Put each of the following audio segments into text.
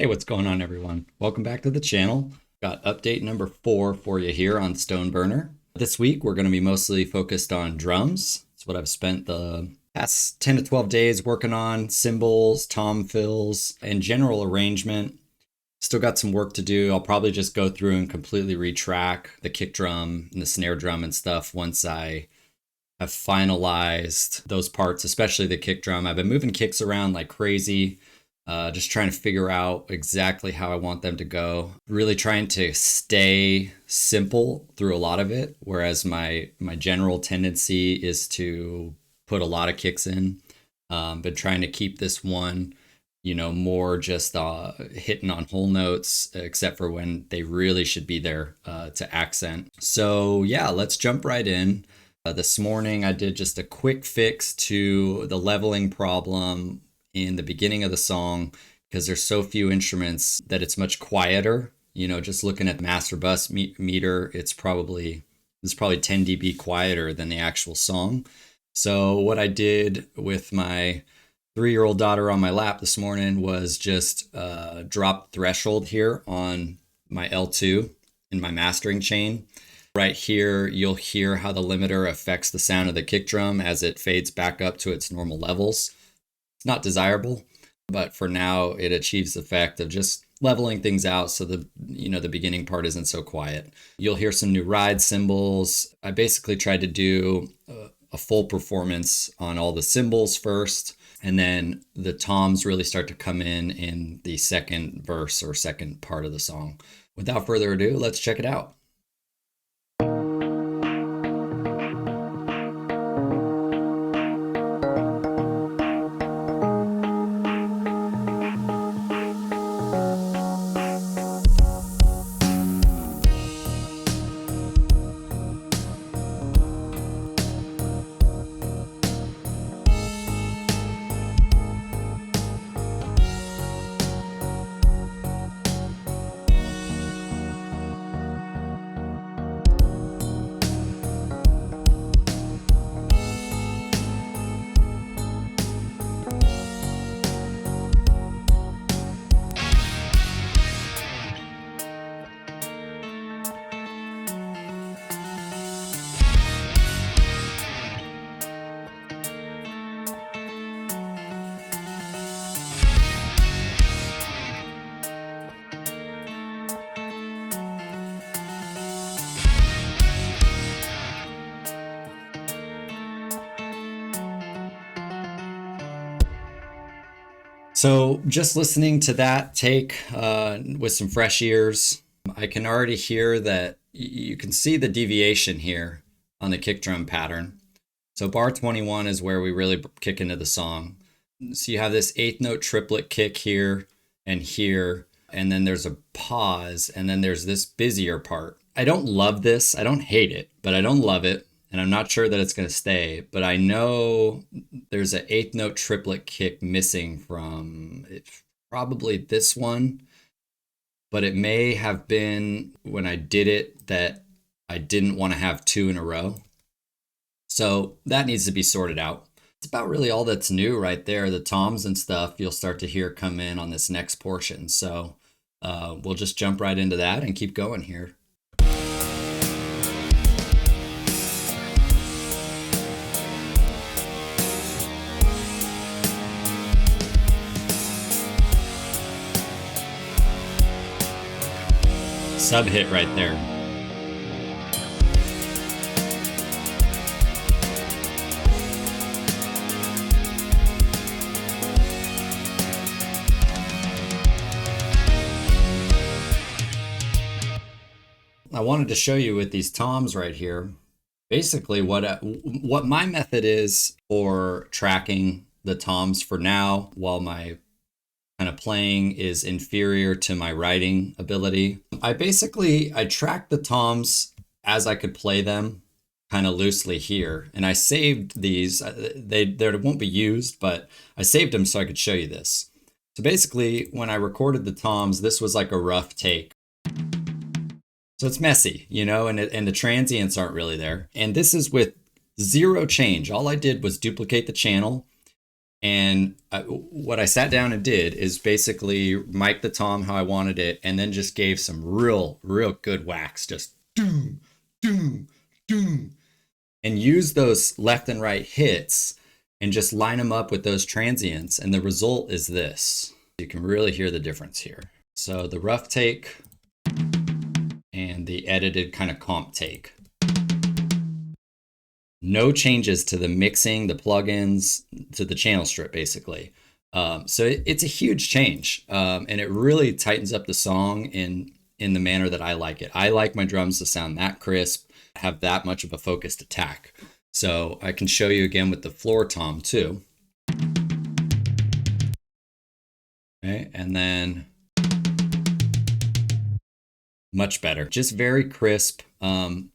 Hey, what's going on, everyone? Welcome back to the channel. Got update number 4 for you here on Stoneburner. This week, we're going to be mostly focused on drums. It's what I've spent the past 10 to 12 days working on: cymbals, tom fills, and general arrangement. Still got some work to do. I'll probably just go through and completely retrack the kick drum and the snare drum and stuff once I have finalized those parts, especially the kick drum. I've been moving kicks around like crazy. Just trying to figure out exactly how I want them to go. Really trying to stay simple through a lot of it, whereas my general tendency is to put a lot of kicks in. But trying to keep this one, more just hitting on whole notes, except for when they really should be there to accent. So yeah, let's jump right in. This morning I did just a quick fix to the leveling problem in the beginning of the song because there's so few instruments that it's much quieter. Just looking at the master bus meter, it's probably 10 dB quieter than the actual song. So what I did with my 3-year-old daughter on my lap this morning was just drop threshold here on my L2 in my mastering chain. Right here, you'll hear how the limiter affects the sound of the kick drum as it fades back up to its normal levels. It's not desirable, but for now it achieves the effect of just leveling things out so the beginning part isn't so quiet. You'll hear some new ride cymbals. I basically tried to do a full performance on all the cymbals first, and then the toms really start to come in the second verse or second part of the song. Without further ado, let's check it out. So just listening to that take with some fresh ears, I can already hear that you can see the deviation here on the kick drum pattern. So bar 21 is where we really kick into the song. So you have this 8th note triplet kick here, and then there's a pause, and then there's this busier part. I don't love this. I don't hate it, but I don't love it. And I'm not sure that it's going to stay, but I know there's an 8th note triplet kick missing from probably this one, but it may have been when I did it that I didn't want to have 2 in a row. So that needs to be sorted out. It's about really all that's new right there. The toms and stuff you'll start to hear come in on this next portion. So we'll just jump right into that and keep going here. Sub hit right there. I wanted to show you with these toms right here, basically what my method is for tracking the toms for now, while my kind of playing is inferior to my writing ability. I tracked the toms as I could play them kind of loosely here. And I saved these. They won't be used, but I saved them so I could show you this. So basically, when I recorded the toms, this was like a rough take. So it's messy, and the transients aren't really there. And this is with zero change. All I did was duplicate the channel And what I sat down and did is basically mic the tom how I wanted it, and then just gave some real good whacks, just doom, doom, doom, and use those left and right hits and just line them up with those transients. And the result is this. You can really hear the difference here. So the rough take and the edited kind of comp take. No changes to the mixing, the plugins, to the channel strip, basically. So it's a huge change, and it really tightens up the song in the manner that I like it. I like my drums to sound that crisp, have that much of a focused attack. So I can show you again with the floor tom too. Okay, and then much better, just very crisp.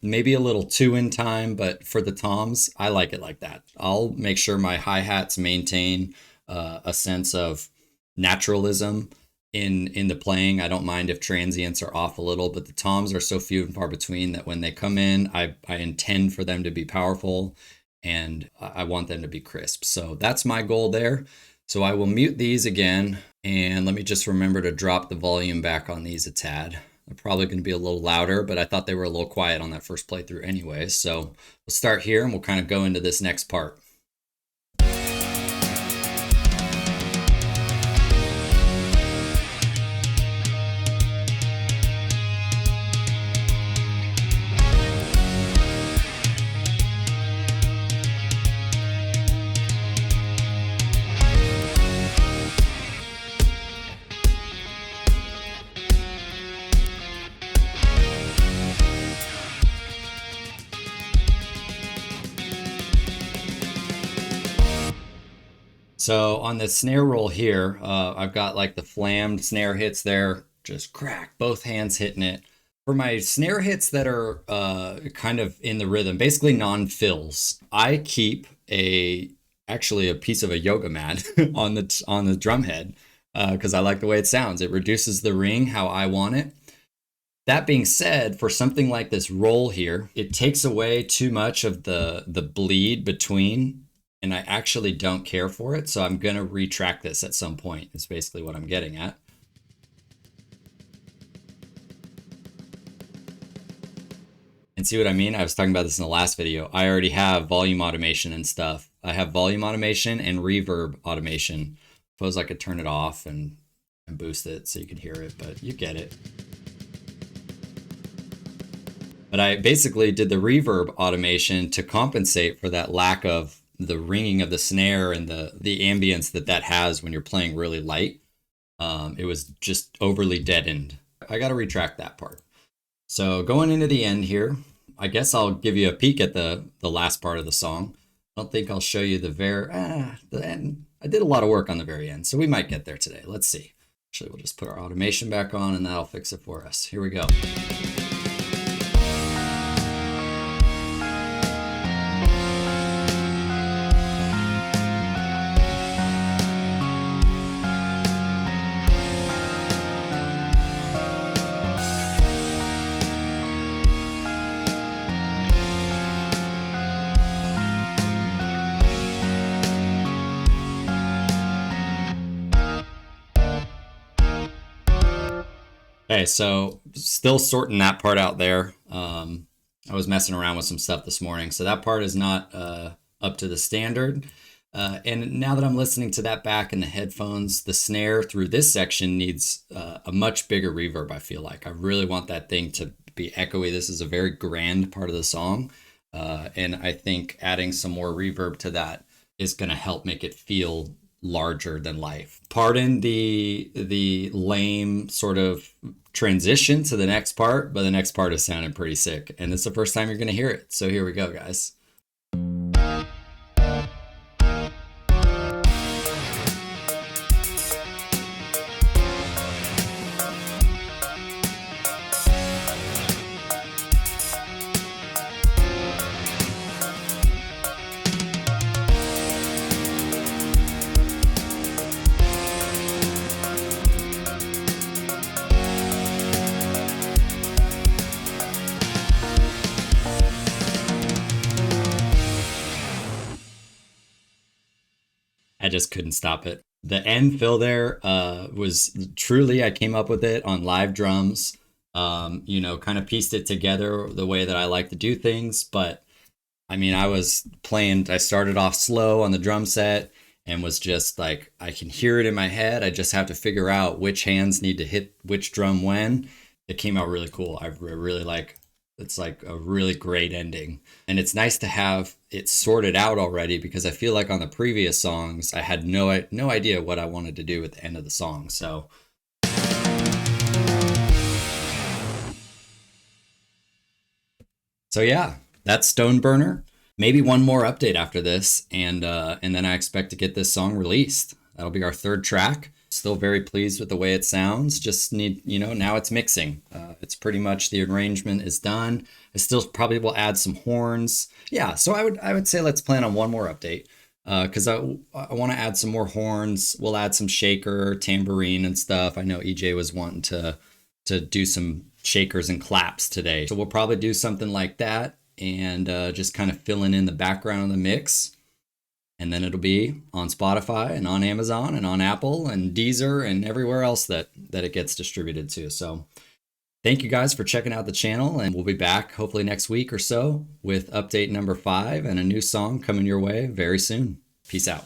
Maybe a little too in time, but for the toms, I like it like that. I'll make sure my hi-hats maintain a sense of naturalism in the playing. I don't mind if transients are off a little, but the toms are so few and far between that when they come in, I intend for them to be powerful, and I want them to be crisp. So that's my goal there. So I will mute these again, and let me just remember to drop the volume back on these a tad. They're probably going to be a little louder, but I thought they were a little quiet on that first playthrough anyway. So we'll start here and we'll kind of go into this next part. So on the snare roll here, I've got like the flammed snare hits there, just crack, both hands hitting it. For my snare hits that are kind of in the rhythm, basically non-fills, I keep actually a piece of a yoga mat on the drum head because I like the way it sounds. It reduces the ring how I want it. That being said, for something like this roll here, it takes away too much of the bleed between, and I actually don't care for it. So I'm going to retract this at some point, is basically what I'm getting at. And see what I mean? I was talking about this in the last video. I already have volume automation and stuff. I have volume automation and reverb automation. Suppose I could turn it off and boost it so you can hear it, but you get it. But I basically did the reverb automation to compensate for that lack of the ringing of the snare and the ambience that has when you're playing really light. It was just overly deadened. I got to retract that part. So going into the end here, I guess I'll give you a peek at the last part of the song. I don't think I'll show you the end. I did a lot of work on the very end, so we might get there today. Let's see. Actually, we'll just put our automation back on and that'll fix it for us. Here we go. Okay, so still sorting that part out there. I was messing around with some stuff this morning, so that part is not up to the standard. And now that I'm listening to that back in the headphones, the snare through this section needs a much bigger reverb, I feel like. I really want that thing to be echoey. This is a very grand part of the song, and I think adding some more reverb to that is going to help make it feel larger than life. Pardon the lame sort of transition to the next part, but the next part is sounding pretty sick, and it's the first time you're going to hear it. So here we go, guys. I just couldn't stop it. The end fill there was truly, I came up with it on live drums. You know, kind of pieced it together the way that I like to do things. But I mean, I started off slow on the drum set and was just like, I can hear it in my head. I just have to figure out which hands need to hit which drum when. It came out really cool. I really like, it's like a really great ending. And it's nice to have it sorted out already, because I feel like on the previous songs, I had no idea what I wanted to do at the end of the song. So yeah, that's Stoneburner. Maybe one more update after this, and then I expect to get this song released. That'll be our third track. Still very pleased with the way it sounds. Just need, now it's mixing. It's pretty much, the arrangement is done. I still probably will add some horns. Yeah, so I would say let's plan on one more update, because I want to add some more horns. We'll add some shaker, tambourine, and stuff. I know EJ was wanting to do some shakers and claps today, so we'll probably do something like that, and just kind of filling in the background of the mix. And then it'll be on Spotify and on Amazon and on Apple and Deezer and everywhere else that it gets distributed to. So thank you guys for checking out the channel, and we'll be back hopefully next week or so with update number 5 and a new song coming your way very soon. Peace out.